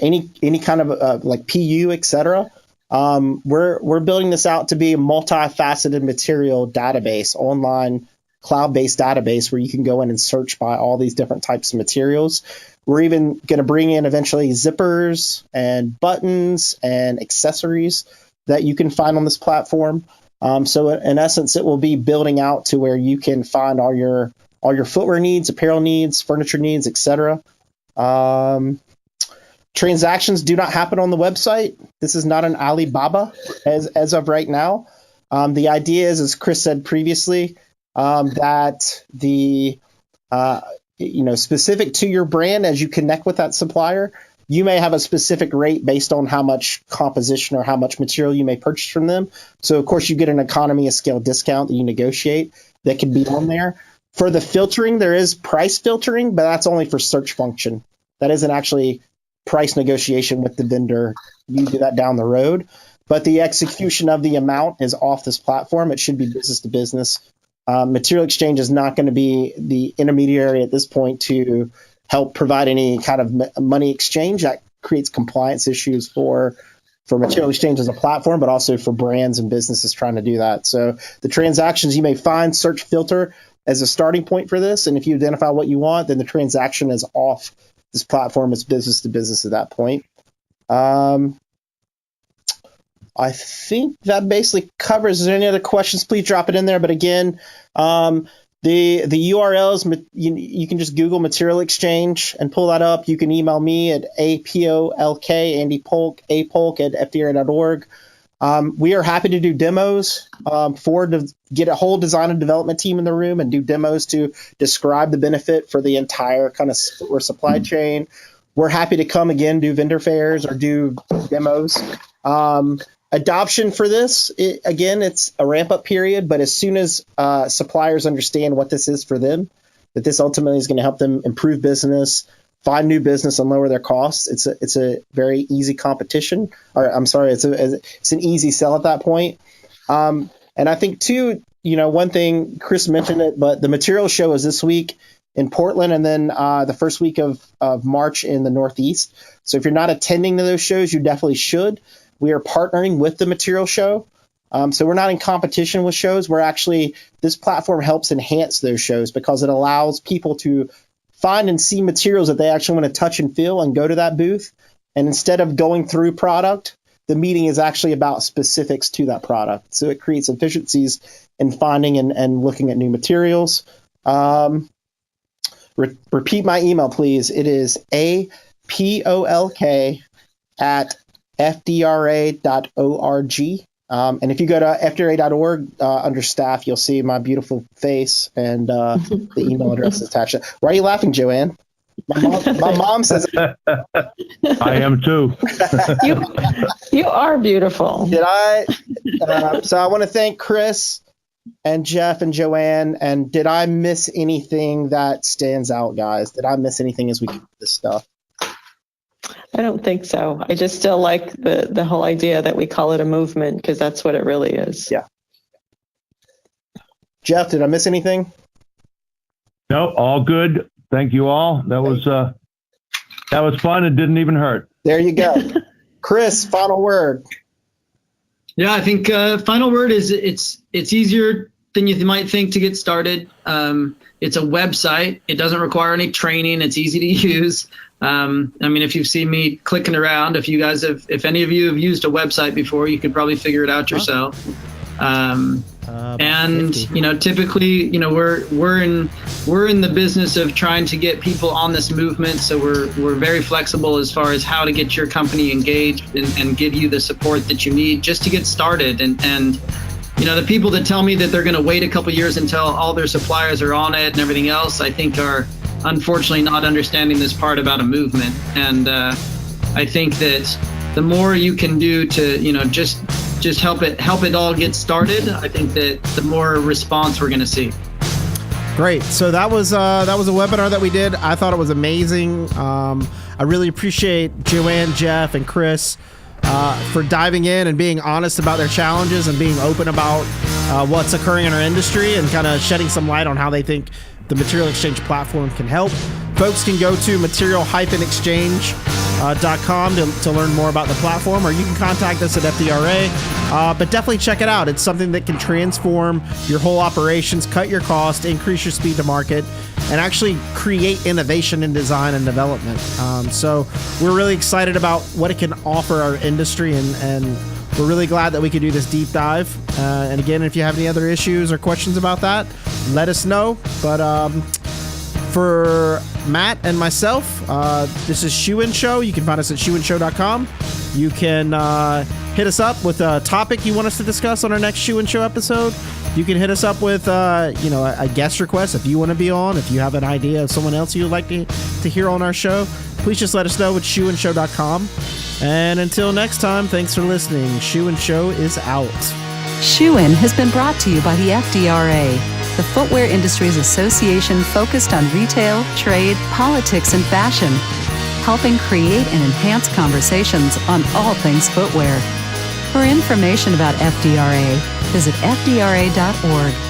S4: any kind of like PU, etc. We're building this out to be a multifaceted material database, online cloud-based database where you can go in and search by all these different types of materials. We're even going to bring in eventually zippers and buttons and accessories that you can find on this platform. So in essence, it will be building out to where you can find all your footwear needs, apparel needs, furniture needs, etc. Transactions do not happen on the website. This is not an Alibaba as of right now. The idea is, as Chris said previously, that the specific to your brand, as you connect with that supplier, you may have a specific rate based on how much composition or how much material you may purchase from them. So, of course, you get an economy of scale discount that you negotiate that can be on there. For the filtering, there is price filtering, but that's only for search function. That isn't actually price negotiation with the vendor. You do that down the road. But the execution of the amount is off this platform. It should be business to business. Material Exchange is not going to be the intermediary at this point to help provide any kind of money exchange. That creates compliance issues for Material Exchange as a platform, but also for brands and businesses trying to do that. So the transactions you may find, search filter as a starting point for this. And if you identify what you want, then the transaction is off this platform. It's business to business at that point. I think that basically covers. Is there any other questions? Please drop it in there. But again, the URLs, you can just Google Material Exchange and pull that up. You can email me at APOLK, Andy Polk, apolk at fdra.org. We are happy to do demos to get a whole design and development team in the room and do demos to describe the benefit for the entire kind of supply chain. We're happy to come again, do vendor fairs or do demos. Adoption for this, it's a ramp-up period, but as soon as suppliers understand what this is for them, that this ultimately is going to help them improve business, find new business, and lower their costs, it's a very easy competition. Or I'm sorry, it's an easy sell at that point. And I think too, one thing, Chris mentioned it, but the material show is this week in Portland, and then the first week of March in the Northeast. So if you're not attending to those shows, you definitely should. We are partnering with the material show. So we're not in competition with shows. This platform helps enhance those shows because it allows people to find and see materials that they actually want to touch and feel and go to that booth. And instead of going through product, the meeting is actually about specifics to that product. So it creates efficiencies in finding and looking at new materials. Repeat my email, please. It is apolk@fdra.org. And if you go to fdra.org under staff, you'll see my beautiful face and the email address attached. Why are you laughing, Joanne? My mom says
S5: I am too.
S6: You are beautiful.
S4: Did I? So I want to thank Chris and Jeff and Joanne. And did I miss anything that stands out, guys? Did I miss anything as we do this stuff?
S6: I don't think so. I just still like the whole idea that we call it a movement because that's what it really is.
S4: Yeah. Jeff, did I miss anything?
S5: No, all good. Thank you all. That was fun. It didn't even hurt.
S4: There you go. Chris, final word.
S7: Yeah, I think final word is it's easier than you might think to get started. It's a website. It doesn't require any training. It's easy to use. If you've seen me clicking around, if any of you have used a website before, you could probably figure it out yourself. Typically, we're in the business of trying to get people on this movement. So we're very flexible as far as how to get your company engaged and give you the support that you need just to get started. And the people that tell me that they're going to wait a couple years until all their suppliers are on it and everything else, I think are unfortunately not understanding this part about a movement. And I think that the more you can do to, just help it all get started, I think that the more response we're going to see.
S2: Great. So that was a webinar that we did. I thought it was amazing. I really appreciate Joanne, Jeff, and Chris for diving in and being honest about their challenges and being open about what's occurring in our industry and kind of shedding some light on how they think the Material Exchange platform can help. Folks can go to material-exchange.com to learn more about the platform, or you can contact us at FDRA. But definitely check it out. It's something that can transform your whole operations, cut your cost, increase your speed to market, and actually create innovation in design and development. So we're really excited about what it can offer our industry, and we're really glad that we could do this deep dive. And again, if you have any other issues or questions about that, let us know. But for Matt and myself, this is Shoe and Show. You can find us at shoeandshow.com. You can hit us up with a topic you want us to discuss on our next Shoe and Show episode. You can hit us up with a guest request if you want to be on. If you have an idea of someone else you'd like to hear on our show, please just let us know at shoeandshow.com. And until next time, thanks for listening. Shoe and Show is out.
S1: Shoe-In has been brought to you by the FDRA, the Footwear Industries Association focused on retail, trade, politics, and fashion, helping create and enhance conversations on all things footwear. For information about FDRA, visit fdra.org.